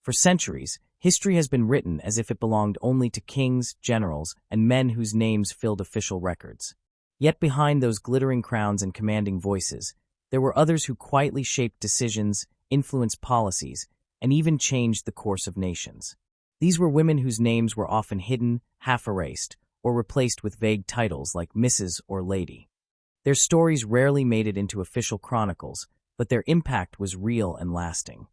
For centuries, history has been written as if it belonged only to kings, generals, and men whose names filled official records. Yet behind those glittering crowns and commanding voices, there were others who quietly shaped decisions, influenced policies, and even changed the course of nations. These were women whose names were often hidden, half-erased, or replaced with vague titles like Mrs. or Lady. Their stories rarely made it into official chronicles, but their impact was real and lasting.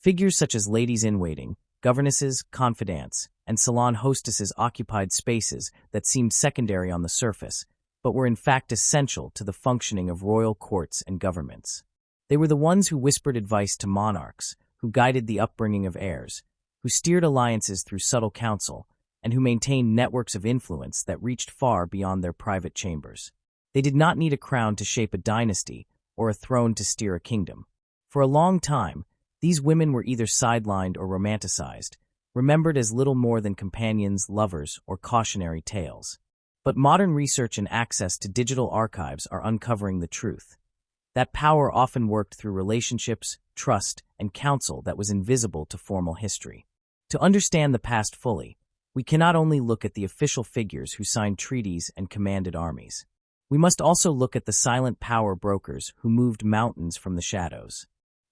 Figures such as ladies-in-waiting, governesses, confidantes, and salon hostesses occupied spaces that seemed secondary on the surface, but were in fact essential to the functioning of royal courts and governments. They were the ones who whispered advice to monarchs, who guided the upbringing of heirs, who steered alliances through subtle counsel, and who maintained networks of influence that reached far beyond their private chambers. They did not need a crown to shape a dynasty or a throne to steer a kingdom. For a long time, these women were either sidelined or romanticized, remembered as little more than companions, lovers, or cautionary tales. But modern research and access to digital archives are uncovering the truth. That power often worked through relationships, trust, and counsel that was invisible to formal history. To understand the past fully, we cannot only look at the official figures who signed treaties and commanded armies. We must also look at the silent power brokers who moved mountains from the shadows.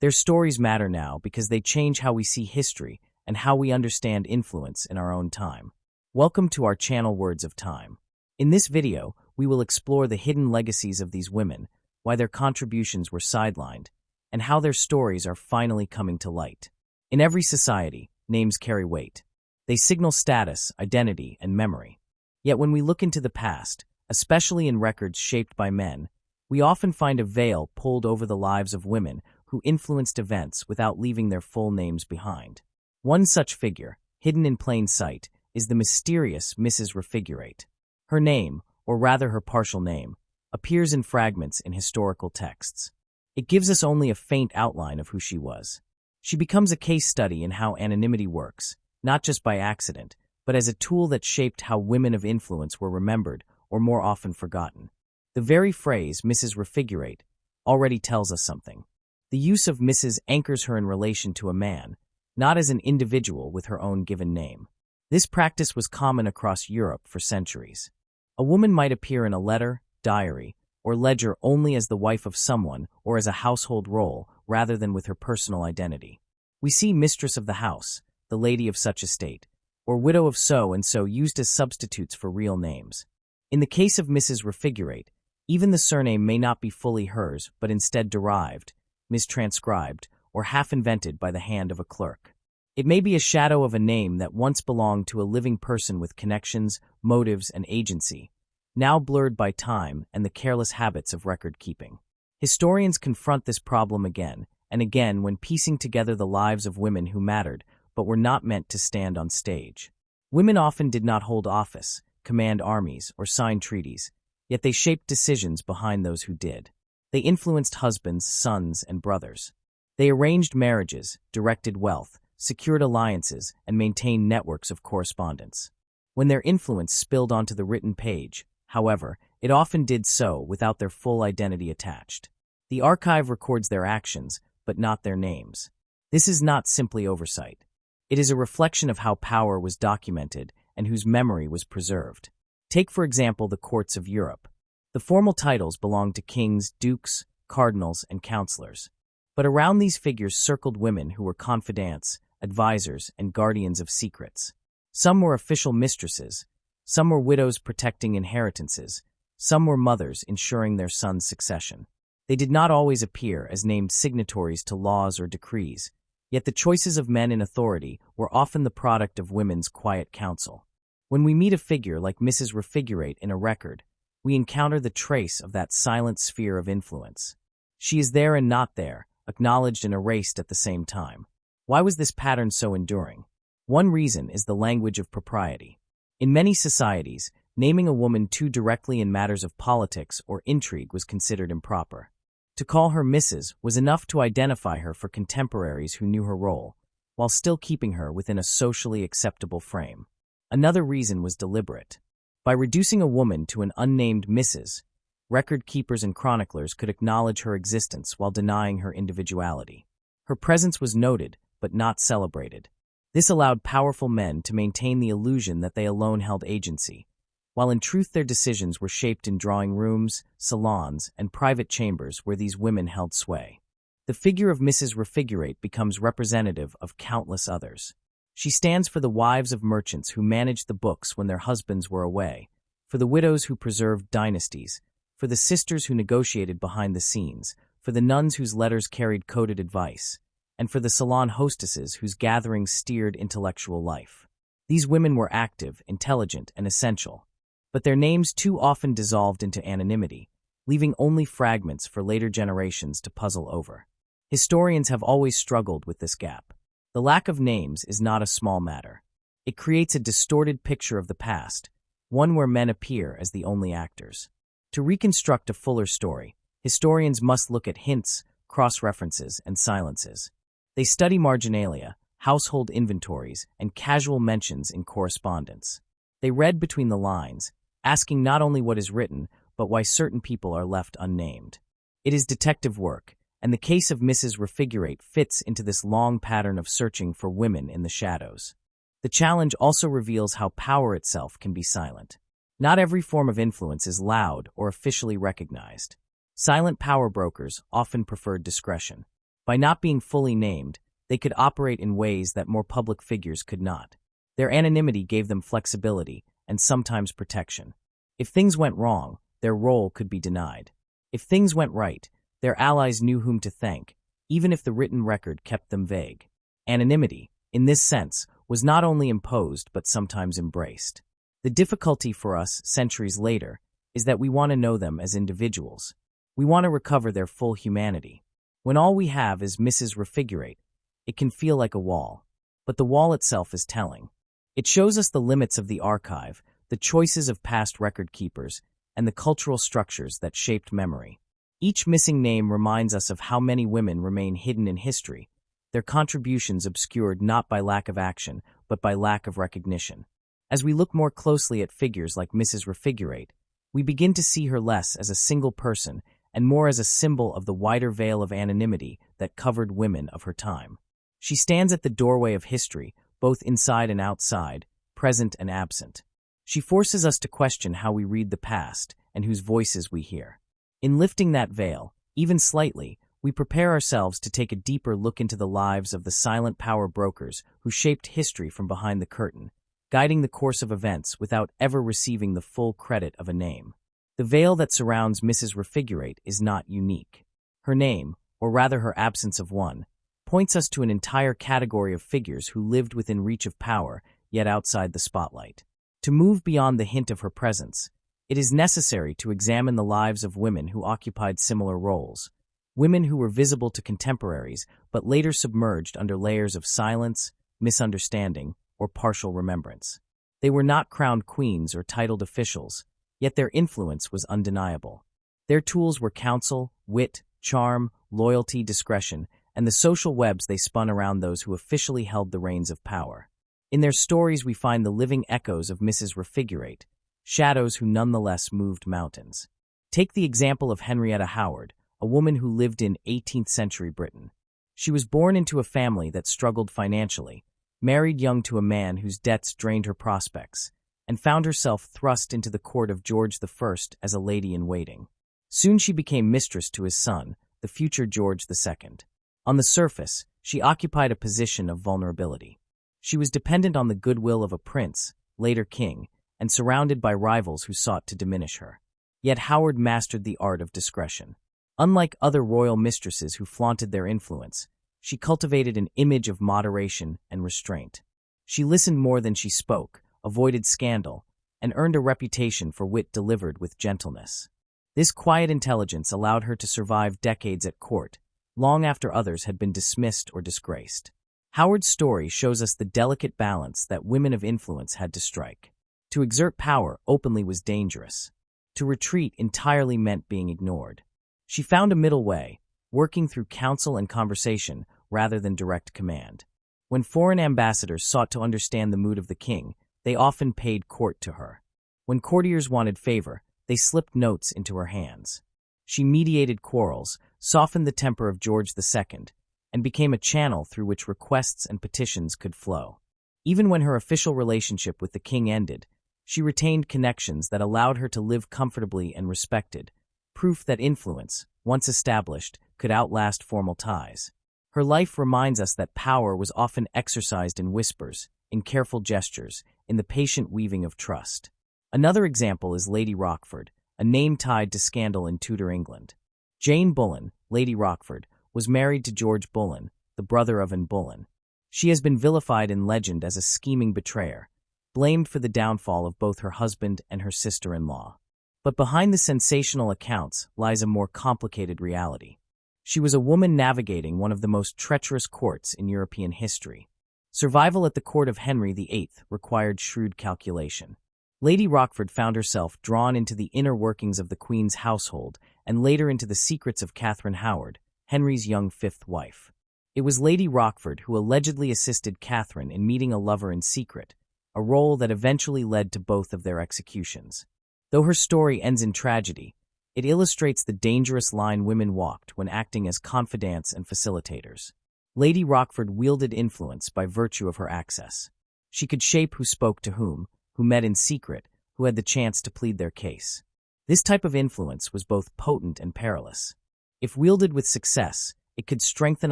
Their stories matter now because they change how we see history and how we understand influence in our own time. Welcome to our channel Words of Time. In this video, we will explore the hidden legacies of these women, why their contributions were sidelined, and how their stories are finally coming to light. In every society, names carry weight. They signal status, identity, and memory. Yet when we look into the past, especially in records shaped by men, we often find a veil pulled over the lives of women who influenced events without leaving their full names behind. One such figure, hidden in plain sight, is the mysterious Mrs. Refigurate. Her name, or rather her partial name, appears in fragments in historical texts. It gives us only a faint outline of who she was. She becomes a case study in how anonymity works, not just by accident, but as a tool that shaped how women of influence were remembered or more often forgotten. The very phrase, Mrs. Refigurate, already tells us something. The use of Mrs. anchors her in relation to a man, not as an individual with her own given name. This practice was common across Europe for centuries. A woman might appear in a letter, diary, or ledger only as the wife of someone or as a household role rather than with her personal identity. We see mistress of the house, the lady of such estate, or widow of so-and-so used as substitutes for real names. In the case of Mrs. Refigurate, even the surname may not be fully hers but instead derived, mistranscribed, or half-invented by the hand of a clerk. It may be a shadow of a name that once belonged to a living person with connections, motives, and agency, now blurred by time and the careless habits of record-keeping. Historians confront this problem again and again when piecing together the lives of women who mattered but were not meant to stand on stage. Women often did not hold office, command armies, or sign treaties, yet they shaped decisions behind those who did. They influenced husbands, sons, and brothers. They arranged marriages, directed wealth, secured alliances, and maintained networks of correspondence. When their influence spilled onto the written page, however, it often did so without their full identity attached. The archive records their actions, but not their names. This is not simply oversight. It is a reflection of how power was documented and whose memory was preserved. Take, for example, the courts of Europe. The formal titles belonged to kings, dukes, cardinals, and counselors. But around these figures circled women who were confidantes, advisors, and guardians of secrets. Some were official mistresses, some were widows protecting inheritances, some were mothers ensuring their sons' succession. They did not always appear as named signatories to laws or decrees, yet the choices of men in authority were often the product of women's quiet counsel. When we meet a figure like Mrs. Refigurate in a record, we encounter the trace of that silent sphere of influence. She is there and not there, acknowledged and erased at the same time. Why was this pattern so enduring? One reason is the language of propriety. In many societies, naming a woman too directly in matters of politics or intrigue was considered improper. To call her Mrs. was enough to identify her for contemporaries who knew her role, while still keeping her within a socially acceptable frame. Another reason was deliberate. By reducing a woman to an unnamed Mrs., record keepers and chroniclers could acknowledge her existence while denying her individuality. Her presence was noted, but not celebrated. This allowed powerful men to maintain the illusion that they alone held agency, while in truth their decisions were shaped in drawing rooms, salons, and private chambers where these women held sway. The figure of Mrs. Refigurate becomes representative of countless others. She stands for the wives of merchants who managed the books when their husbands were away, for the widows who preserved dynasties, for the sisters who negotiated behind the scenes, for the nuns whose letters carried coded advice, and for the salon hostesses whose gatherings steered intellectual life. These women were active, intelligent, and essential, but their names too often dissolved into anonymity, leaving only fragments for later generations to puzzle over. Historians have always struggled with this gap. The lack of names is not a small matter. It creates a distorted picture of the past, one where men appear as the only actors. To reconstruct a fuller story, historians must look at hints, cross-references, and silences. They study marginalia, household inventories, and casual mentions in correspondence. They read between the lines, asking not only what is written, but why certain people are left unnamed. It is detective work, and the case of Mrs. Refigurate fits into this long pattern of searching for women in the shadows. The challenge also reveals how power itself can be silent. Not every form of influence is loud or officially recognized. Silent power brokers often preferred discretion. By not being fully named, they could operate in ways that more public figures could not. Their anonymity gave them flexibility and sometimes protection. If things went wrong, their role could be denied. If things went right, their allies knew whom to thank, even if the written record kept them vague. Anonymity, in this sense, was not only imposed but sometimes embraced. The difficulty for us, centuries later, is that we want to know them as individuals. We want to recover their full humanity. When all we have is Mrs. Refigurate, it can feel like a wall. But the wall itself is telling. It shows us the limits of the archive, the choices of past record keepers, and the cultural structures that shaped memory. Each missing name reminds us of how many women remain hidden in history, their contributions obscured not by lack of action, but by lack of recognition. As we look more closely at figures like Mrs. Refigurate, we begin to see her less as a single person and more as a symbol of the wider veil of anonymity that covered women of her time. She stands at the doorway of history, both inside and outside, present and absent. She forces us to question how we read the past and whose voices we hear. In lifting that veil, even slightly, we prepare ourselves to take a deeper look into the lives of the silent power brokers who shaped history from behind the curtain, guiding the course of events without ever receiving the full credit of a name. The veil that surrounds Mrs. Refigurate is not unique. Her name, or rather her absence of one, points us to an entire category of figures who lived within reach of power, yet outside the spotlight. To move beyond the hint of her presence, it is necessary to examine the lives of women who occupied similar roles, women who were visible to contemporaries but later submerged under layers of silence, misunderstanding, or partial remembrance. They were not crowned queens or titled officials, yet their influence was undeniable. Their tools were counsel, wit, charm, loyalty, discretion, and the social webs they spun around those who officially held the reins of power. In their stories we find the living echoes of Mrs. Refigurate, shadows who nonetheless moved mountains. Take the example of Henrietta Howard, a woman who lived in 18th century Britain. She was born into a family that struggled financially, married young to a man whose debts drained her prospects, and found herself thrust into the court of George I as a lady-in-waiting. Soon she became mistress to his son, the future George II. On the surface, she occupied a position of vulnerability. She was dependent on the goodwill of a prince, later king, and surrounded by rivals who sought to diminish her. Yet Howard mastered the art of discretion. Unlike other royal mistresses who flaunted their influence, she cultivated an image of moderation and restraint. She listened more than she spoke, avoided scandal, and earned a reputation for wit delivered with gentleness. This quiet intelligence allowed her to survive decades at court, long after others had been dismissed or disgraced. Howard's story shows us the delicate balance that women of influence had to strike. To exert power openly was dangerous. To retreat entirely meant being ignored. She found a middle way, working through counsel and conversation rather than direct command. When foreign ambassadors sought to understand the mood of the king, they often paid court to her. When courtiers wanted favor, they slipped notes into her hands. She mediated quarrels, softened the temper of George II, and became a channel through which requests and petitions could flow. Even when her official relationship with the king ended, she retained connections that allowed her to live comfortably and respected, proof that influence, once established, could outlast formal ties. Her life reminds us that power was often exercised in whispers, in careful gestures, in the patient weaving of trust. Another example is Lady Rochford, a name tied to scandal in Tudor England. Jane Boleyn, Lady Rochford, was married to George Boleyn, the brother of Anne Boleyn. She has been vilified in legend as a scheming betrayer, blamed for the downfall of both her husband and her sister-in-law. But behind the sensational accounts lies a more complicated reality. She was a woman navigating one of the most treacherous courts in European history. Survival at the court of Henry VIII required shrewd calculation. Lady Rochford found herself drawn into the inner workings of the Queen's household and later into the secrets of Catherine Howard, Henry's young fifth wife. It was Lady Rochford who allegedly assisted Catherine in meeting a lover in secret, a role that eventually led to both of their executions. Though her story ends in tragedy, it illustrates the dangerous line women walked when acting as confidantes and facilitators. Lady Rochford wielded influence by virtue of her access. She could shape who spoke to whom, who met in secret, who had the chance to plead their case. This type of influence was both potent and perilous. If wielded with success, it could strengthen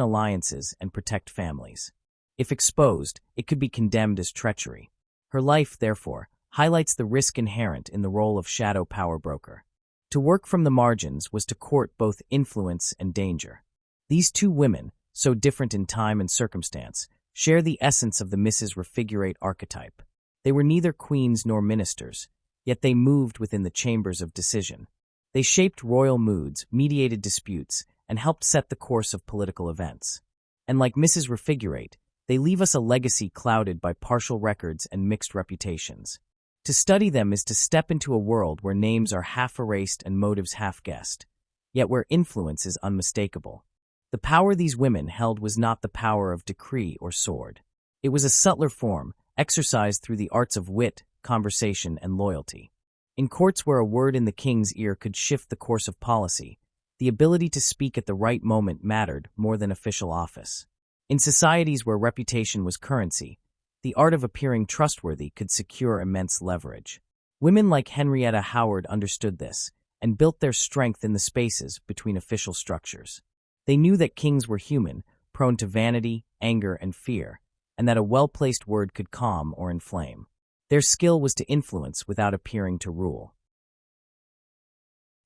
alliances and protect families. If exposed, it could be condemned as treachery. Her life, therefore, highlights the risk inherent in the role of shadow power broker. To work from the margins was to court both influence and danger. These two women, so different in time and circumstance, share the essence of the Mrs. Refigurate archetype. They were neither queens nor ministers, yet they moved within the chambers of decision. They shaped royal moods, mediated disputes, and helped set the course of political events. And like Mrs. Refigurate, they leave us a legacy clouded by partial records and mixed reputations. To study them is to step into a world where names are half erased and motives half guessed, yet where influence is unmistakable. The power these women held was not the power of decree or sword. It was a subtler form, exercised through the arts of wit, conversation, and loyalty. In courts where a word in the king's ear could shift the course of policy, the ability to speak at the right moment mattered more than official office. In societies where reputation was currency, the art of appearing trustworthy could secure immense leverage. Women like Henrietta Howard understood this and built their strength in the spaces between official structures. They knew that kings were human, prone to vanity, anger, and fear, and that a well-placed word could calm or inflame. Their skill was to influence without appearing to rule.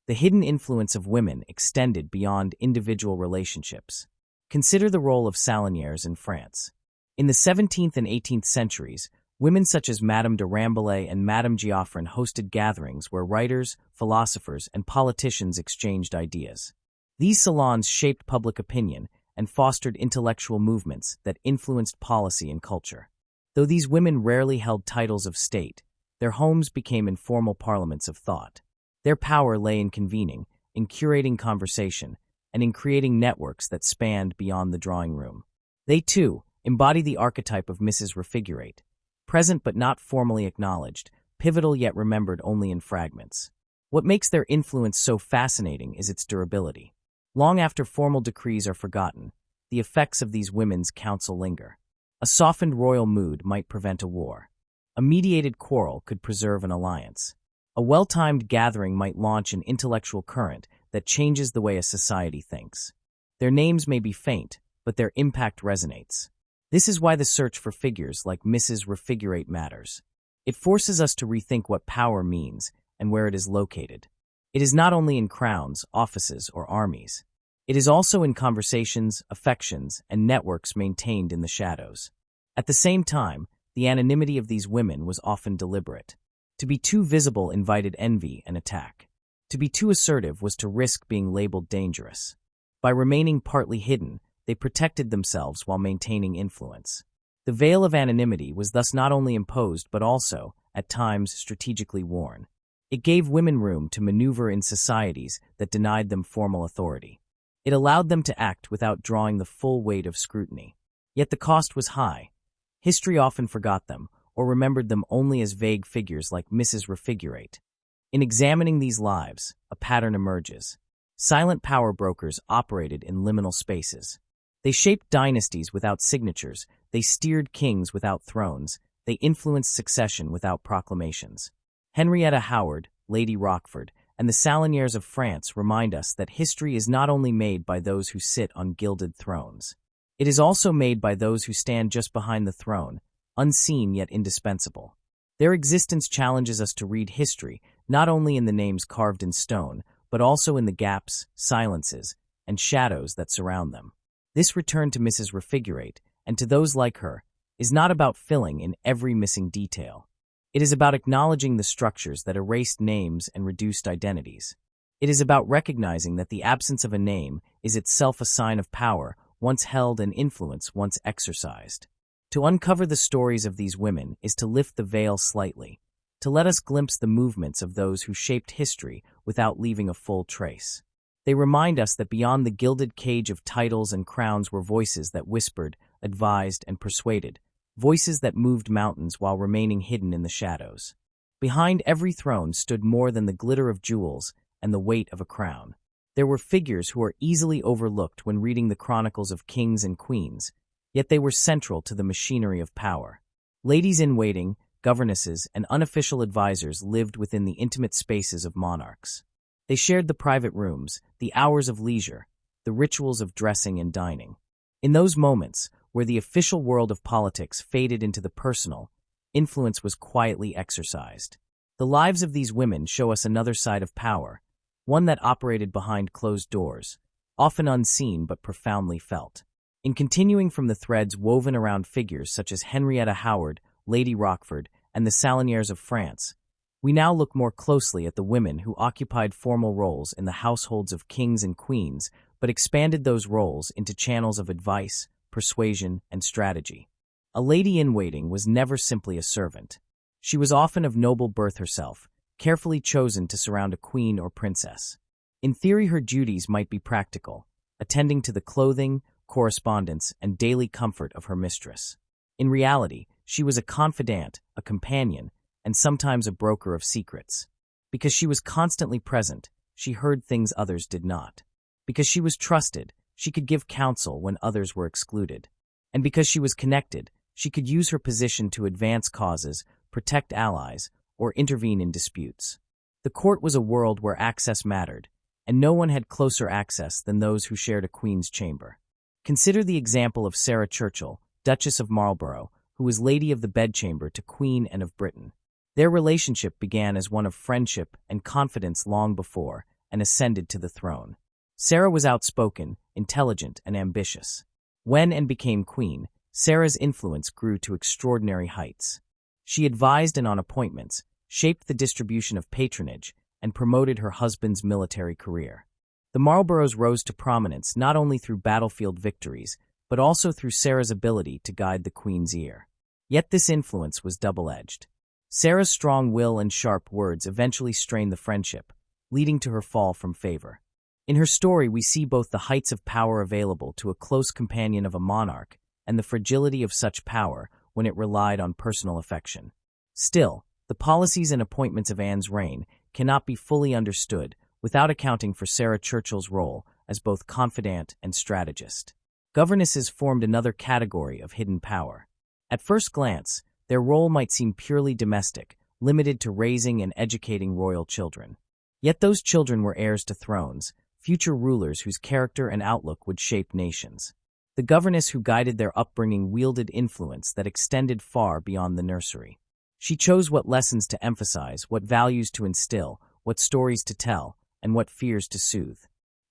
The hidden influence of women extended beyond individual relationships. Consider the role of salinières in France. In the 17th and 18th centuries, women such as Madame de Rambouillet and Madame Geoffrin hosted gatherings where writers, philosophers, and politicians exchanged ideas. These salons shaped public opinion and fostered intellectual movements that influenced policy and culture. Though these women rarely held titles of state, their homes became informal parliaments of thought. Their power lay in convening, in curating conversation, and in creating networks that spanned beyond the drawing room. They, too, embody the archetype of Mrs. Refigurate, present but not formally acknowledged, pivotal yet remembered only in fragments. What makes their influence so fascinating is its durability. Long after formal decrees are forgotten, the effects of these women's counsel linger. A softened royal mood might prevent a war. A mediated quarrel could preserve an alliance. A well-timed gathering might launch an intellectual current that changes the way a society thinks. Their names may be faint, but their impact resonates. This is why the search for figures like Mrs. Refigurate matters. It forces us to rethink what power means and where it is located. It is not only in crowns, offices, or armies. It is also in conversations, affections, and networks maintained in the shadows. At the same time, the anonymity of these women was often deliberate. To be too visible invited envy and attack. To be too assertive was to risk being labeled dangerous. By remaining partly hidden, they protected themselves while maintaining influence. The veil of anonymity was thus not only imposed but also, at times, strategically worn. It gave women room to maneuver in societies that denied them formal authority. It allowed them to act without drawing the full weight of scrutiny. Yet the cost was high. History often forgot them, or remembered them only as vague figures like Mrs. Refigurate. In examining these lives, a pattern emerges. Silent power brokers operated in liminal spaces. They shaped dynasties without signatures, They steered kings without thrones. They influenced succession without proclamations. Henrietta Howard, Lady Rochford, and the Salignères of France remind us that history is not only made by those who sit on gilded thrones. It is also made by those who stand just behind the throne, unseen yet indispensable. Their existence challenges us to read history, not only in the names carved in stone, but also in the gaps, silences, and shadows that surround them. This return to Mrs. Refigurate, and to those like her, is not about filling in every missing detail. It is about acknowledging the structures that erased names and reduced identities. It is about recognizing that the absence of a name is itself a sign of power once held and influence once exercised. To uncover the stories of these women is to lift the veil slightly, to let us glimpse the movements of those who shaped history without leaving a full trace. They remind us that beyond the gilded cage of titles and crowns were voices that whispered, advised, and persuaded, voices that moved mountains while remaining hidden in the shadows. Behind every throne stood more than the glitter of jewels and the weight of a crown. There were figures who are easily overlooked when reading the chronicles of kings and queens, yet they were central to the machinery of power. Ladies-in-waiting, governesses, and unofficial advisors lived within the intimate spaces of monarchs. They shared the private rooms, the hours of leisure, the rituals of dressing and dining. In those moments, where the official world of politics faded into the personal, influence was quietly exercised. The lives of these women show us another side of power, one that operated behind closed doors, often unseen but profoundly felt. In continuing from the threads woven around figures such as Henrietta Howard, Lady Rochford, and the Salignères of France, we now look more closely at the women who occupied formal roles in the households of kings and queens, but expanded those roles into channels of advice, persuasion, and strategy. A lady-in-waiting was never simply a servant. She was often of noble birth herself, carefully chosen to surround a queen or princess. In theory, her duties might be practical, attending to the clothing, correspondence, and daily comfort of her mistress. In reality, she was a confidante, a companion, and sometimes a broker of secrets. Because she was constantly present, she heard things others did not. Because she was trusted, she could give counsel when others were excluded. And because she was connected, she could use her position to advance causes, protect allies, or intervene in disputes. The court was a world where access mattered, and no one had closer access than those who shared a queen's chamber. Consider the example of Sarah Churchill, Duchess of Marlborough, who was Lady of the Bedchamber to Queen Anne of Britain. Their relationship began as one of friendship and confidence long before Anne ascended to the throne. Sarah was outspoken, intelligent, and ambitious. When Anne became queen, Sarah's influence grew to extraordinary heights. She advised Anne on appointments, shaped the distribution of patronage, and promoted her husband's military career. The Marlboroughs rose to prominence not only through battlefield victories, but also through Sarah's ability to guide the queen's ear. Yet this influence was double-edged. Sarah's strong will and sharp words eventually strained the friendship, leading to her fall from favor. In her story, we see both the heights of power available to a close companion of a monarch and the fragility of such power when it relied on personal affection. Still, the policies and appointments of Anne's reign cannot be fully understood without accounting for Sarah Churchill's role as both confidant and strategist. Governesses formed another category of hidden power. At first glance, their role might seem purely domestic, limited to raising and educating royal children. Yet those children were heirs to thrones, future rulers whose character and outlook would shape nations. The governess who guided their upbringing wielded influence that extended far beyond the nursery. She chose what lessons to emphasize, what values to instill, what stories to tell, and what fears to soothe.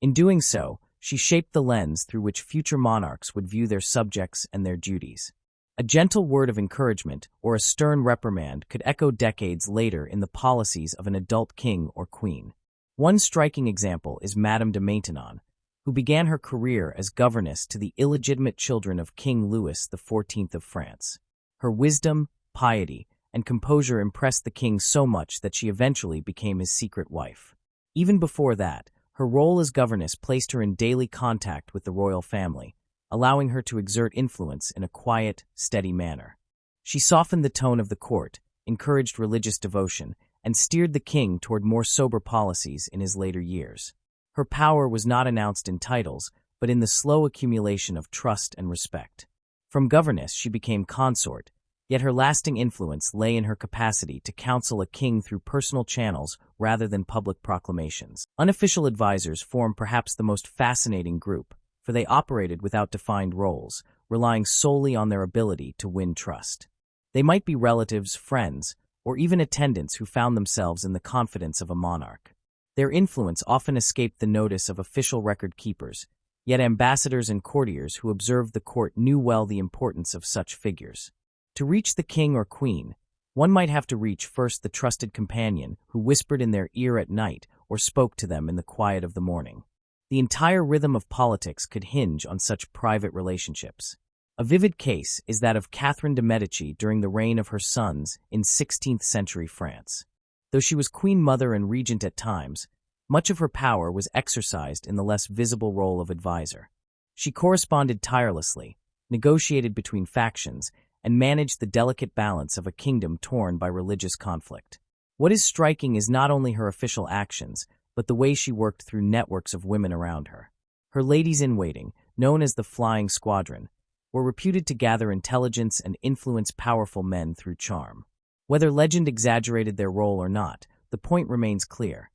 In doing so, she shaped the lens through which future monarchs would view their subjects and their duties. A gentle word of encouragement or a stern reprimand could echo decades later in the policies of an adult king or queen. One striking example is Madame de Maintenon, who began her career as governess to the illegitimate children of King Louis XIV of France. Her wisdom, piety, and composure impressed the king so much that she eventually became his secret wife. Even before that, her role as governess placed her in daily contact with the royal family, allowing her to exert influence in a quiet, steady manner. She softened the tone of the court, encouraged religious devotion, and steered the king toward more sober policies in his later years. Her power was not announced in titles, but in the slow accumulation of trust and respect. From governess, she became consort, yet her lasting influence lay in her capacity to counsel a king through personal channels rather than public proclamations. Unofficial advisors form perhaps the most fascinating group, for they operated without defined roles, relying solely on their ability to win trust. They might be relatives, friends, or even attendants who found themselves in the confidence of a monarch. Their influence often escaped the notice of official record keepers, yet ambassadors and courtiers who observed the court knew well the importance of such figures. To reach the king or queen, one might have to reach first the trusted companion who whispered in their ear at night or spoke to them in the quiet of the morning. The entire rhythm of politics could hinge on such private relationships. A vivid case is that of Catherine de' Medici during the reign of her sons in 16th-century France. Though she was queen mother and regent at times, much of her power was exercised in the less visible role of advisor. She corresponded tirelessly, negotiated between factions, and managed the delicate balance of a kingdom torn by religious conflict. What is striking is not only her official actions, but the way she worked through networks of women around her. Her ladies-in-waiting, known as the Flying Squadron, were reputed to gather intelligence and influence powerful men through charm. Whether legend exaggerated their role or not, the point remains clear.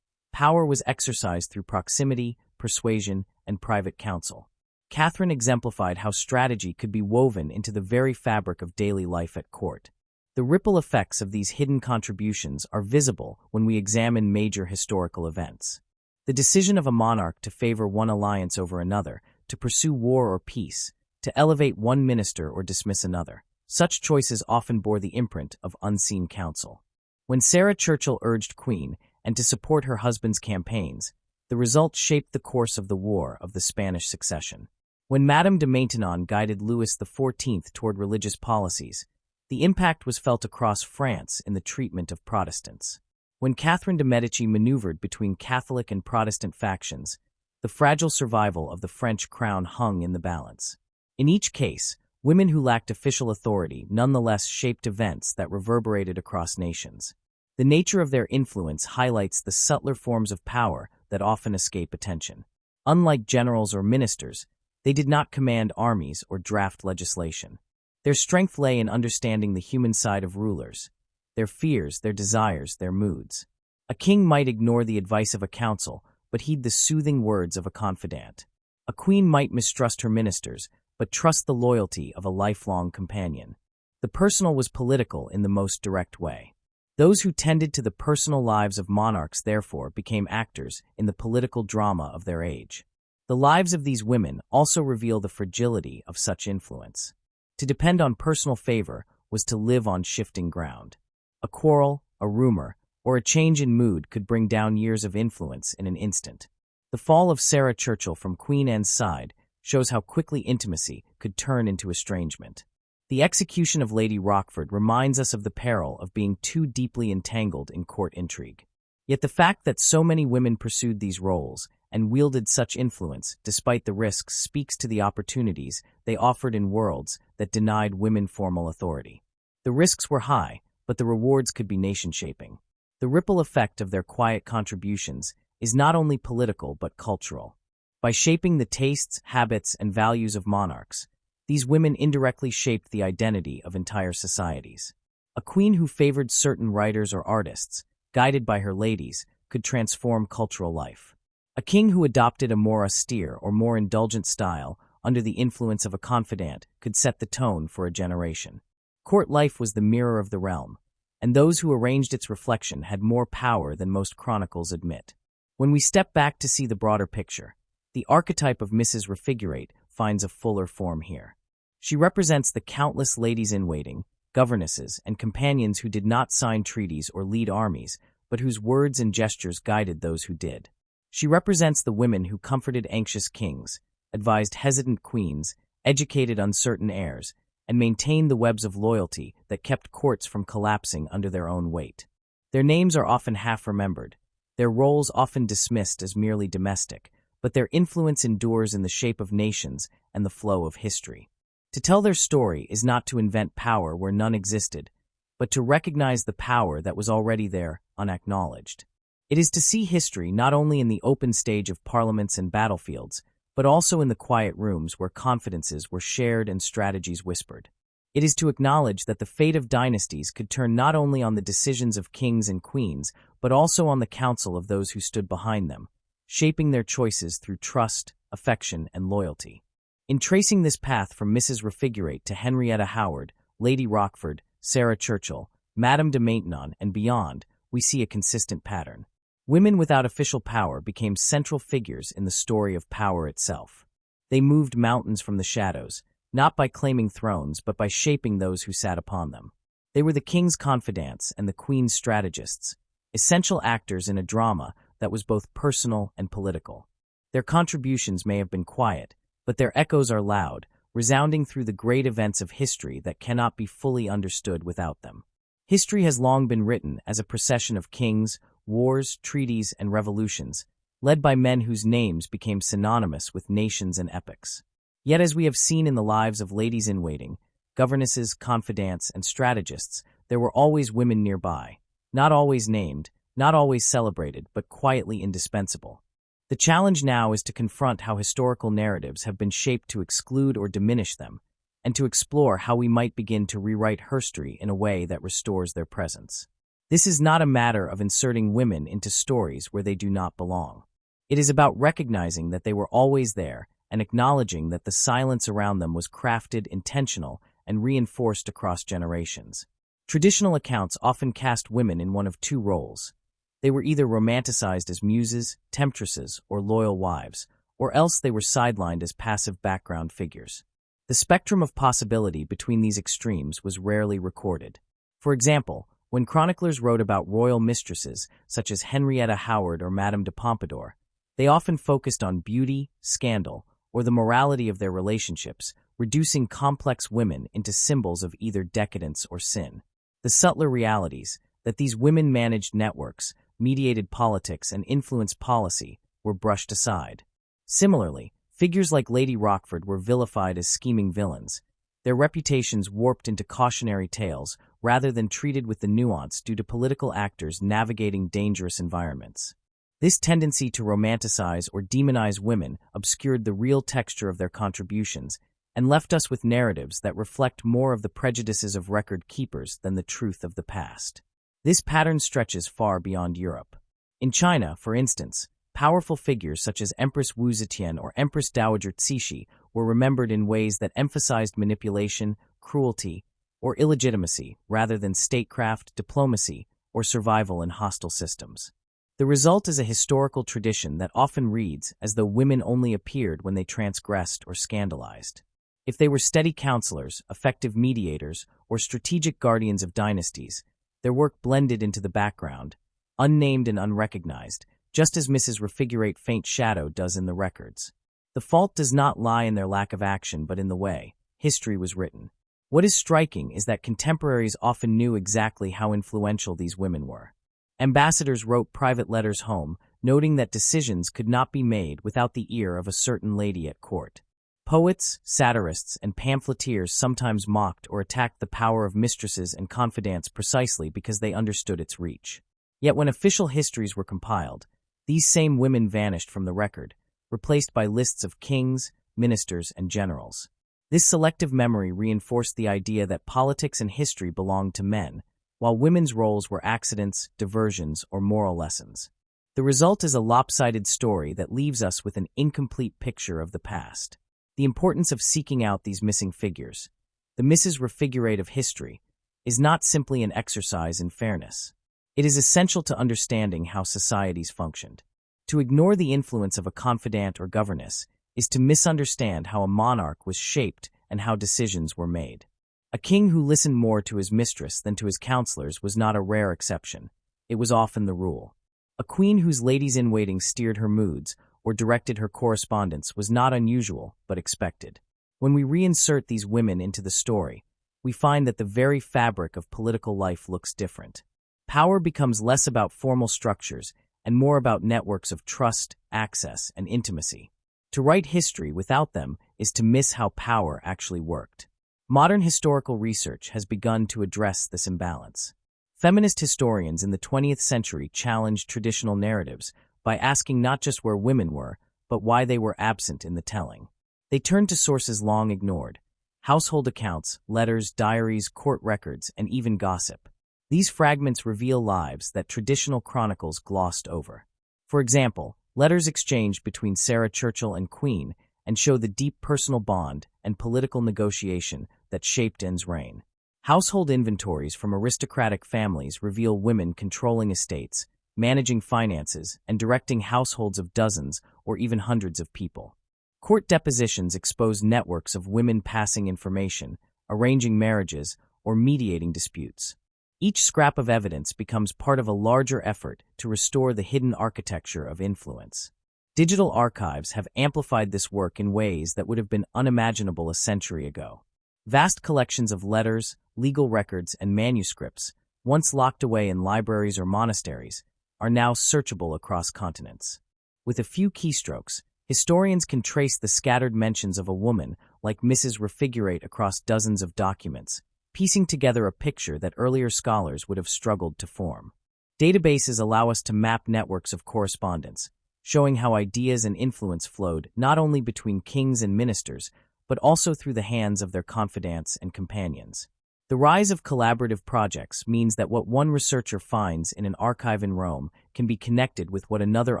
Power was exercised through proximity, persuasion, and private counsel. Catherine exemplified how strategy could be woven into the very fabric of daily life at court. The ripple effects of these hidden contributions are visible when we examine major historical events. The decision of a monarch to favor one alliance over another, to pursue war or peace, to elevate one minister or dismiss another. Such choices often bore the imprint of unseen counsel. When Sarah Churchill urged Queen and to support her husband's campaigns, the result shaped the course of the War of the Spanish Succession. When Madame de Maintenon guided Louis XIV toward religious policies, the impact was felt across France in the treatment of Protestants. When Catherine de' Medici maneuvered between Catholic and Protestant factions, the fragile survival of the French crown hung in the balance. In each case, women who lacked official authority nonetheless shaped events that reverberated across nations. The nature of their influence highlights the subtler forms of power that often escape attention. Unlike generals or ministers, they did not command armies or draft legislation. Their strength lay in understanding the human side of rulers, their fears, their desires, their moods. A king might ignore the advice of a council, but heed the soothing words of a confidant. A queen might mistrust her ministers, but trust the loyalty of a lifelong companion. The personal was political in the most direct way. Those who tended to the personal lives of monarchs therefore became actors in the political drama of their age. The lives of these women also reveal the fragility of such influence. To depend on personal favor was to live on shifting ground. A quarrel, a rumor, or a change in mood could bring down years of influence in an instant. The fall of Sarah Churchill from Queen Anne's side shows how quickly intimacy could turn into estrangement. The execution of Lady Rochford reminds us of the peril of being too deeply entangled in court intrigue. Yet the fact that so many women pursued these roles and wielded such influence despite the risks speaks to the opportunities they offered in worlds that denied women formal authority. The risks were high, but the rewards could be nation-shaping. The ripple effect of their quiet contributions is not only political but cultural. By shaping the tastes, habits, and values of monarchs, these women indirectly shaped the identity of entire societies. A queen who favored certain writers or artists, guided by her ladies, could transform cultural life. A king who adopted a more austere or more indulgent style under the influence of a confidant could set the tone for a generation. Court life was the mirror of the realm, and those who arranged its reflection had more power than most chronicles admit. When we step back to see the broader picture, the archetype of Mrs. Refigurate finds a fuller form here. She represents the countless ladies-in-waiting, governesses, and companions who did not sign treaties or lead armies, but whose words and gestures guided those who did. She represents the women who comforted anxious kings, advised hesitant queens, educated uncertain heirs, and maintained the webs of loyalty that kept courts from collapsing under their own weight. Their names are often half-remembered, their roles often dismissed as merely domestic, but their influence endures in the shape of nations and the flow of history. To tell their story is not to invent power where none existed, but to recognize the power that was already there, unacknowledged. It is to see history not only in the open stage of parliaments and battlefields, but also in the quiet rooms where confidences were shared and strategies whispered. It is to acknowledge that the fate of dynasties could turn not only on the decisions of kings and queens, but also on the counsel of those who stood behind them, shaping their choices through trust, affection, and loyalty. In tracing this path from Mrs. Refigurate to Henrietta Howard, Lady Rochford, Sarah Churchill, Madame de Maintenon, and beyond, we see a consistent pattern. Women without official power became central figures in the story of power itself. They moved mountains from the shadows, not by claiming thrones but by shaping those who sat upon them. They were the king's confidantes and the queen's strategists, essential actors in a drama that was both personal and political. Their contributions may have been quiet, but their echoes are loud, resounding through the great events of history that cannot be fully understood without them. History has long been written as a procession of kings, wars, treaties, and revolutions, led by men whose names became synonymous with nations and epochs. Yet as we have seen in the lives of ladies-in-waiting, governesses, confidantes, and strategists, there were always women nearby, not always named, not always celebrated, but quietly indispensable. The challenge now is to confront how historical narratives have been shaped to exclude or diminish them, and to explore how we might begin to rewrite history in a way that restores their presence. This is not a matter of inserting women into stories where they do not belong. It is about recognizing that they were always there and acknowledging that the silence around them was crafted, intentional, and reinforced across generations. Traditional accounts often cast women in one of two roles. They were either romanticized as muses, temptresses, or loyal wives, or else they were sidelined as passive background figures. The spectrum of possibility between these extremes was rarely recorded. For example, when chroniclers wrote about royal mistresses, such as Henrietta Howard or Madame de Pompadour, they often focused on beauty, scandal, or the morality of their relationships, reducing complex women into symbols of either decadence or sin. The subtler realities, that these women managed networks, mediated politics, and influenced policy, were brushed aside. Similarly, figures like Lady Rochford were vilified as scheming villains, their reputations warped into cautionary tales rather than treated with the nuance due to political actors navigating dangerous environments. This tendency to romanticize or demonize women obscured the real texture of their contributions and left us with narratives that reflect more of the prejudices of record keepers than the truth of the past. This pattern stretches far beyond Europe. In China, for instance, powerful figures such as Empress Wu Zetian or Empress Dowager Cixi were remembered in ways that emphasized manipulation, cruelty, or illegitimacy rather than statecraft, diplomacy, or survival in hostile systems. The result is a historical tradition that often reads as though women only appeared when they transgressed or scandalized. If they were steady counselors, effective mediators, or strategic guardians of dynasties, their work blended into the background, unnamed and unrecognized, just as Mrs. Refigurate faint shadow does in the records. The fault does not lie in their lack of action but in the way history was written. What is striking is that contemporaries often knew exactly how influential these women were. Ambassadors wrote private letters home, noting that decisions could not be made without the ear of a certain lady at court. Poets, satirists, and pamphleteers sometimes mocked or attacked the power of mistresses and confidantes precisely because they understood its reach. Yet when official histories were compiled, these same women vanished from the record, replaced by lists of kings, ministers, and generals. This selective memory reinforced the idea that politics and history belonged to men, while women's roles were accidents, diversions, or moral lessons. The result is a lopsided story that leaves us with an incomplete picture of the past. The importance of seeking out these missing figures, the Mrs. Refigurate of history, is not simply an exercise in fairness. It is essential to understanding how societies functioned. To ignore the influence of a confidant or governess is to misunderstand how a monarch was shaped and how decisions were made. A king who listened more to his mistress than to his counselors was not a rare exception. It was often the rule. A queen whose ladies-in-waiting steered her moods or directed her correspondence was not unusual, but expected. When we reinsert these women into the story, we find that the very fabric of political life looks different. Power becomes less about formal structures and more about networks of trust, access, and intimacy. To write history without them is to miss how power actually worked. Modern historical research has begun to address this imbalance. Feminist historians in the 20th century challenged traditional narratives by asking not just where women were, but why they were absent in the telling. They turned to sources long ignored: household accounts, letters, diaries, court records, and even gossip. These fragments reveal lives that traditional chronicles glossed over. For example, letters exchanged between Sarah Churchill and Queen and show the deep personal bond and political negotiation that shaped Anne's reign. Household inventories from aristocratic families reveal women controlling estates, managing finances, and directing households of dozens or even hundreds of people. Court depositions expose networks of women passing information, arranging marriages, or mediating disputes. Each scrap of evidence becomes part of a larger effort to restore the hidden architecture of influence. Digital archives have amplified this work in ways that would have been unimaginable a century ago. Vast collections of letters, legal records, and manuscripts, once locked away in libraries or monasteries, are now searchable across continents. With a few keystrokes, historians can trace the scattered mentions of a woman like Mrs. Refigurate across dozens of documents, piecing together a picture that earlier scholars would have struggled to form. Databases allow us to map networks of correspondence, showing how ideas and influence flowed not only between kings and ministers, but also through the hands of their confidantes and companions. The rise of collaborative projects means that what one researcher finds in an archive in Rome can be connected with what another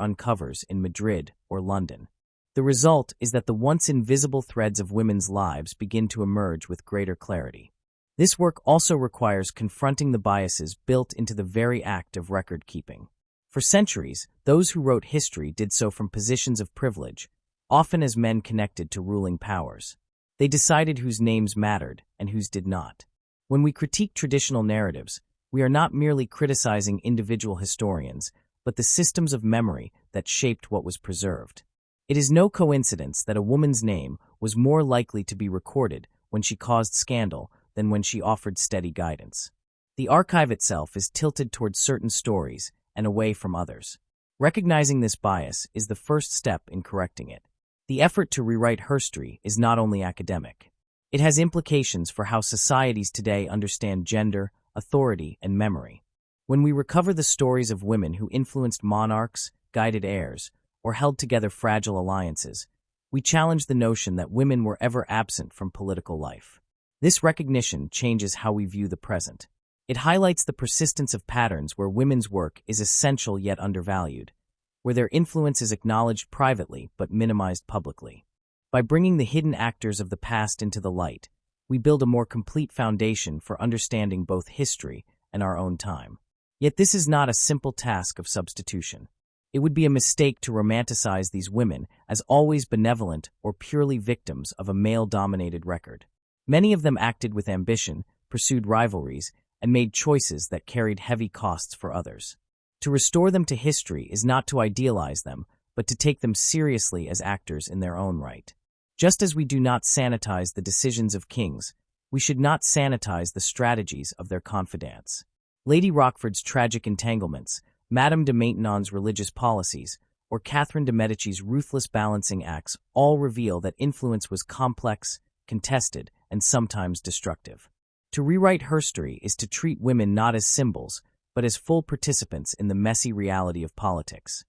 uncovers in Madrid or London. The result is that the once invisible threads of women's lives begin to emerge with greater clarity. This work also requires confronting the biases built into the very act of record-keeping. For centuries, those who wrote history did so from positions of privilege, often as men connected to ruling powers. They decided whose names mattered and whose did not. When we critique traditional narratives, we are not merely criticizing individual historians, but the systems of memory that shaped what was preserved. It is no coincidence that a woman's name was more likely to be recorded when she caused scandal than when she offered steady guidance. The archive itself is tilted towards certain stories and away from others. Recognizing this bias is the first step in correcting it. The effort to rewrite history is not only academic. It has implications for how societies today understand gender, authority, and memory. When we recover the stories of women who influenced monarchs, guided heirs, or held together fragile alliances, we challenge the notion that women were ever absent from political life. This recognition changes how we view the present. It highlights the persistence of patterns where women's work is essential yet undervalued, where their influence is acknowledged privately but minimized publicly. By bringing the hidden actors of the past into the light, we build a more complete foundation for understanding both history and our own time. Yet this is not a simple task of substitution. It would be a mistake to romanticize these women as always benevolent or purely victims of a male-dominated record. Many of them acted with ambition, pursued rivalries, and made choices that carried heavy costs for others. To restore them to history is not to idealize them, but to take them seriously as actors in their own right. Just as we do not sanitize the decisions of kings, we should not sanitize the strategies of their confidantes. Lady Rochford's tragic entanglements, Madame de Maintenon's religious policies, or Catherine de' Medici's ruthless balancing acts all reveal that influence was complex, contested, and sometimes destructive. To rewrite history is to treat women not as symbols, but as full participants in the messy reality of politics.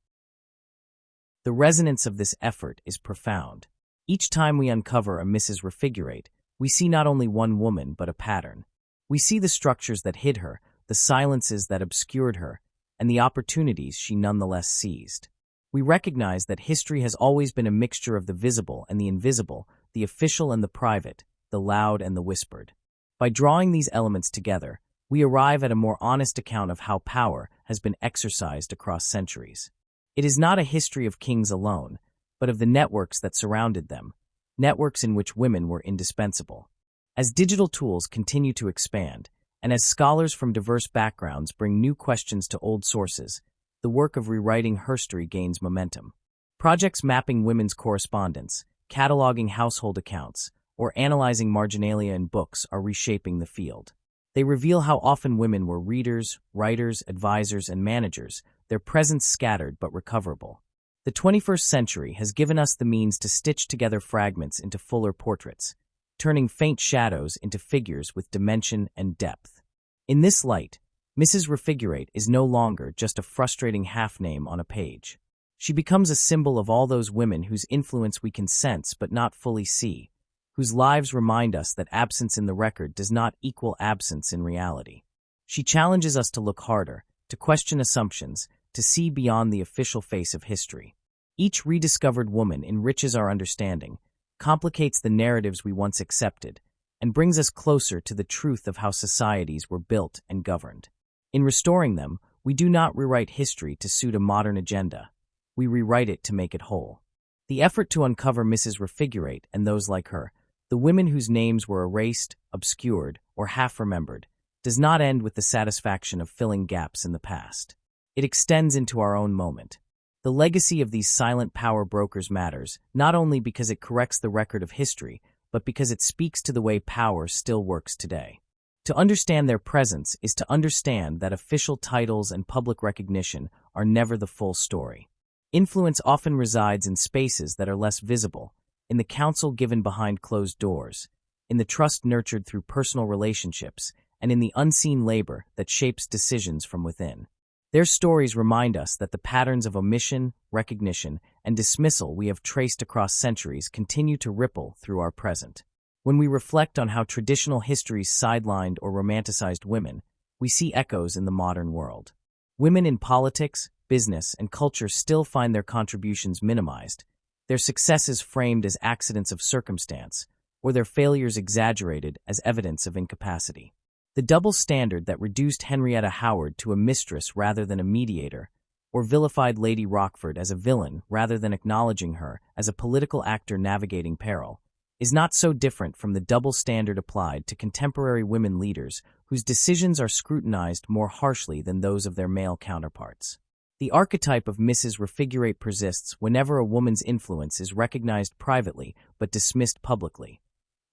The resonance of this effort is profound. Each time we uncover a Mrs. Refigurate, we see not only one woman but a pattern. We see the structures that hid her, the silences that obscured her, and the opportunities she nonetheless seized. We recognize that history has always been a mixture of the visible and the invisible, the official and the private, the loud and the whispered. By drawing these elements together, we arrive at a more honest account of how power has been exercised across centuries. It is not a history of kings alone, but of the networks that surrounded them, networks in which women were indispensable. As digital tools continue to expand, and as scholars from diverse backgrounds bring new questions to old sources, the work of rewriting history gains momentum. Projects mapping women's correspondence, cataloging household accounts, or analyzing marginalia in books are reshaping the field. They reveal how often women were readers, writers, advisors, and managers, their presence scattered but recoverable. The 21st century has given us the means to stitch together fragments into fuller portraits, turning faint shadows into figures with dimension and depth. In this light, Mrs. Refigurate is no longer just a frustrating half-name on a page. She becomes a symbol of all those women whose influence we can sense but not fully see, whose lives remind us that absence in the record does not equal absence in reality. She challenges us to look harder, to question assumptions, to see beyond the official face of history. Each rediscovered woman enriches our understanding, complicates the narratives we once accepted, and brings us closer to the truth of how societies were built and governed. In restoring them, we do not rewrite history to suit a modern agenda. We rewrite it to make it whole. The effort to uncover Mrs. Refigurate and those like her, the women whose names were erased, obscured, or half-remembered, does not end with the satisfaction of filling gaps in the past. It extends into our own moment. The legacy of these silent power brokers matters, not only because it corrects the record of history, but because it speaks to the way power still works today. To understand their presence is to understand that official titles and public recognition are never the full story. Influence often resides in spaces that are less visible, in the counsel given behind closed doors, in the trust nurtured through personal relationships, and in the unseen labor that shapes decisions from within. Their stories remind us that the patterns of omission, recognition, and dismissal we have traced across centuries continue to ripple through our present. When we reflect on how traditional histories sidelined or romanticized women, we see echoes in the modern world. Women in politics, business, and culture still find their contributions minimized, their successes framed as accidents of circumstance, or their failures exaggerated as evidence of incapacity. The double standard that reduced Henrietta Howard to a mistress rather than a mediator, or vilified Lady Rochford as a villain rather than acknowledging her as a political actor navigating peril, is not so different from the double standard applied to contemporary women leaders whose decisions are scrutinized more harshly than those of their male counterparts. The archetype of Mrs. Refigurate persists whenever a woman's influence is recognized privately but dismissed publicly,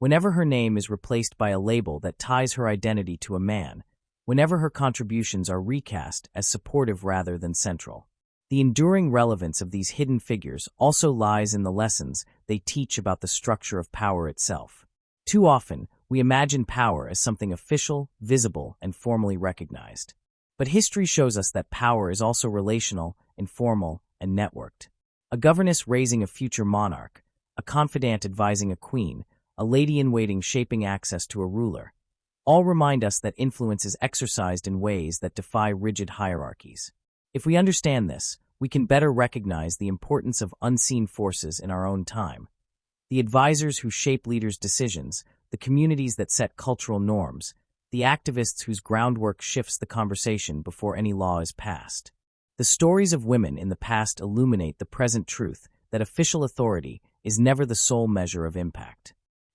whenever her name is replaced by a label that ties her identity to a man, whenever her contributions are recast as supportive rather than central. The enduring relevance of these hidden figures also lies in the lessons they teach about the structure of power itself. Too often, we imagine power as something official, visible, and formally recognized. But history shows us that power is also relational, informal, and networked. A governess raising a future monarch, a confidant advising a queen, a lady-in-waiting shaping access to a ruler, all remind us that influence is exercised in ways that defy rigid hierarchies. If we understand this, we can better recognize the importance of unseen forces in our own time. The advisors who shape leaders' decisions, the communities that set cultural norms, the activists whose groundwork shifts the conversation before any law is passed. The stories of women in the past illuminate the present truth that official authority is never the sole measure of impact.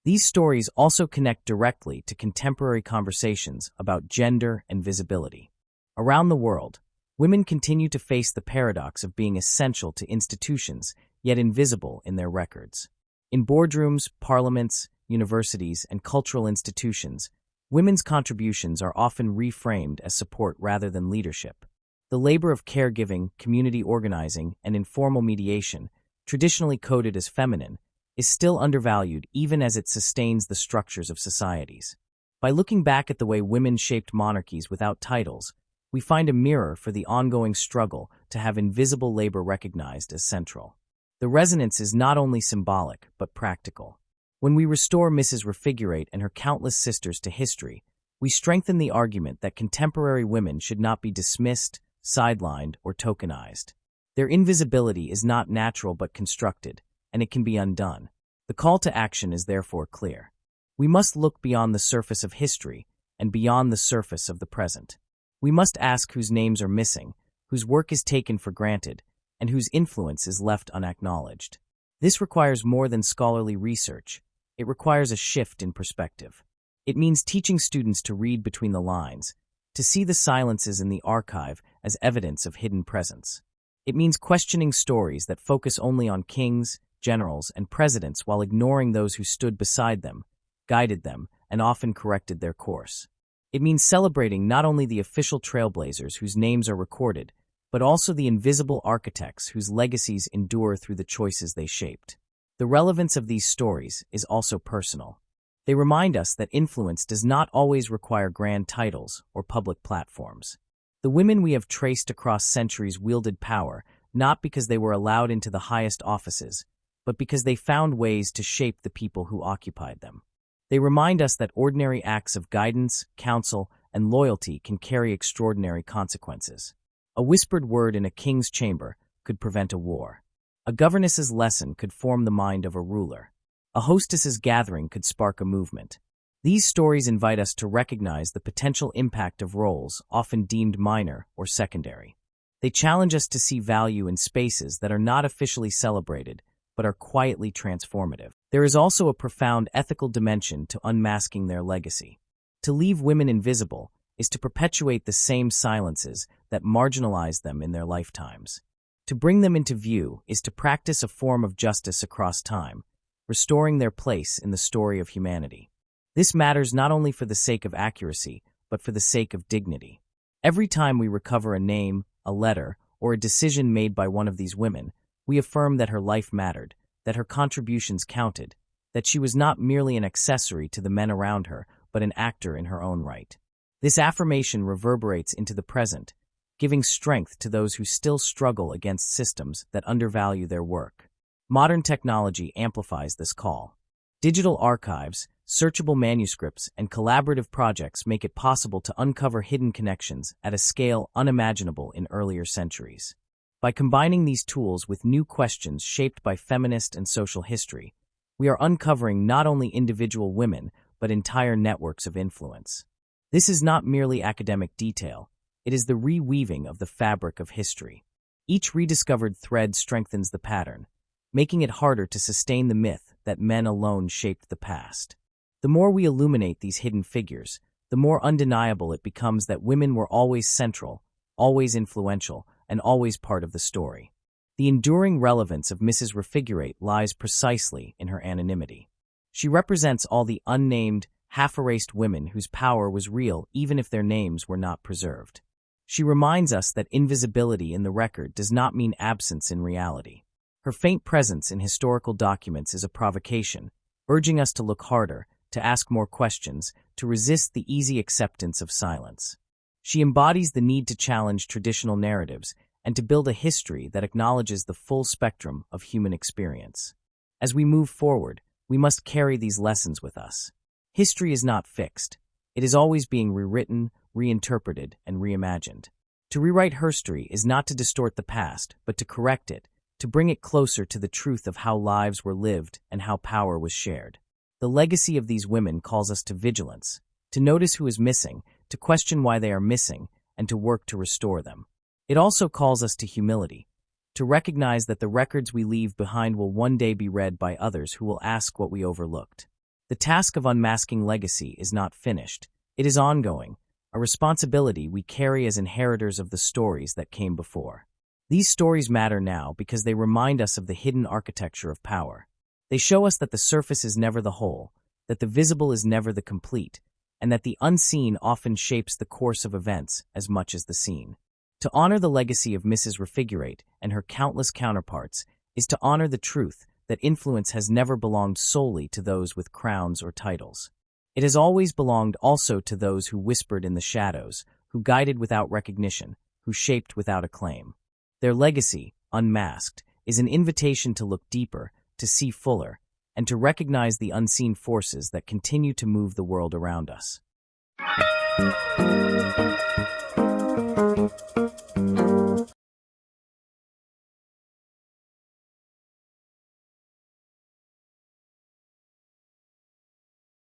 These stories also connect directly to contemporary conversations about gender and visibility. Around the world, women continue to face the paradox of being essential to institutions, yet invisible in their records. In boardrooms, parliaments, universities, and cultural institutions, women's contributions are often reframed as support rather than leadership. The labor of caregiving, community organizing, and informal mediation, traditionally coded as feminine, is still undervalued even as it sustains the structures of societies. By looking back at the way women shaped monarchies without titles, we find a mirror for the ongoing struggle to have invisible labor recognized as central. The resonance is not only symbolic, but practical. When we restore Mrs. Refigurate and her countless sisters to history, we strengthen the argument that contemporary women should not be dismissed, sidelined, or tokenized. Their invisibility is not natural but constructed, and it can be undone. The call to action is therefore clear. We must look beyond the surface of history and beyond the surface of the present. We must ask whose names are missing, whose work is taken for granted, and whose influence is left unacknowledged. This requires more than scholarly research. It requires a shift in perspective. It means teaching students to read between the lines, to see the silences in the archive as evidence of hidden presence. It means questioning stories that focus only on kings, generals, and presidents while ignoring those who stood beside them, guided them, and often corrected their course. It means celebrating not only the official trailblazers whose names are recorded, but also the invisible architects whose legacies endure through the choices they shaped. The relevance of these stories is also personal. They remind us that influence does not always require grand titles or public platforms. The women we have traced across centuries wielded power not because they were allowed into the highest offices, but because they found ways to shape the people who occupied them. They remind us that ordinary acts of guidance, counsel, and loyalty can carry extraordinary consequences. A whispered word in a king's chamber could prevent a war. A governess's lesson could form the mind of a ruler. A hostess's gathering could spark a movement. These stories invite us to recognize the potential impact of roles often deemed minor or secondary. They challenge us to see value in spaces that are not officially celebrated, but are quietly transformative. There is also a profound ethical dimension to unmasking their legacy. To leave women invisible is to perpetuate the same silences that marginalize them in their lifetimes. To bring them into view is to practice a form of justice across time, restoring their place in the story of humanity. This matters not only for the sake of accuracy, but for the sake of dignity. Every time we recover a name, a letter, or a decision made by one of these women, we affirm that her life mattered, that her contributions counted, that she was not merely an accessory to the men around her, but an actor in her own right. This affirmation reverberates into the present, giving strength to those who still struggle against systems that undervalue their work. Modern technology amplifies this call. Digital archives, searchable manuscripts, and collaborative projects make it possible to uncover hidden connections at a scale unimaginable in earlier centuries. By combining these tools with new questions shaped by feminist and social history, we are uncovering not only individual women, but entire networks of influence. This is not merely academic detail, it is the reweaving of the fabric of history. Each rediscovered thread strengthens the pattern, making it harder to sustain the myth that men alone shaped the past. The more we illuminate these hidden figures, the more undeniable it becomes that women were always central, always influential, and always part of the story. The enduring relevance of Mrs. Refigurate lies precisely in her anonymity. She represents all the unnamed, half-erased women whose power was real even if their names were not preserved. She reminds us that invisibility in the record does not mean absence in reality. Her faint presence in historical documents is a provocation, urging us to look harder, to ask more questions, to resist the easy acceptance of silence. She embodies the need to challenge traditional narratives and to build a history that acknowledges the full spectrum of human experience. As we move forward, we must carry these lessons with us. History is not fixed. It is always being rewritten, reinterpreted, and reimagined. To rewrite history is not to distort the past, but to correct it, to bring it closer to the truth of how lives were lived and how power was shared. The legacy of these women calls us to vigilance, to notice who is missing, to question why they are missing, and to work to restore them. It also calls us to humility, to recognize that the records we leave behind will one day be read by others who will ask what we overlooked. The task of unmasking legacy is not finished. It is ongoing, a responsibility we carry as inheritors of the stories that came before. These stories matter now because they remind us of the hidden architecture of power. They show us that the surface is never the whole, that the visible is never the complete, and that the unseen often shapes the course of events as much as the seen. To honor the legacy of Mrs. Refigurate and her countless counterparts is to honor the truth that influence has never belonged solely to those with crowns or titles. It has always belonged also to those who whispered in the shadows, who guided without recognition, who shaped without acclaim. Their legacy, unmasked, is an invitation to look deeper, to see fuller, and to recognize the unseen forces that continue to move the world around us.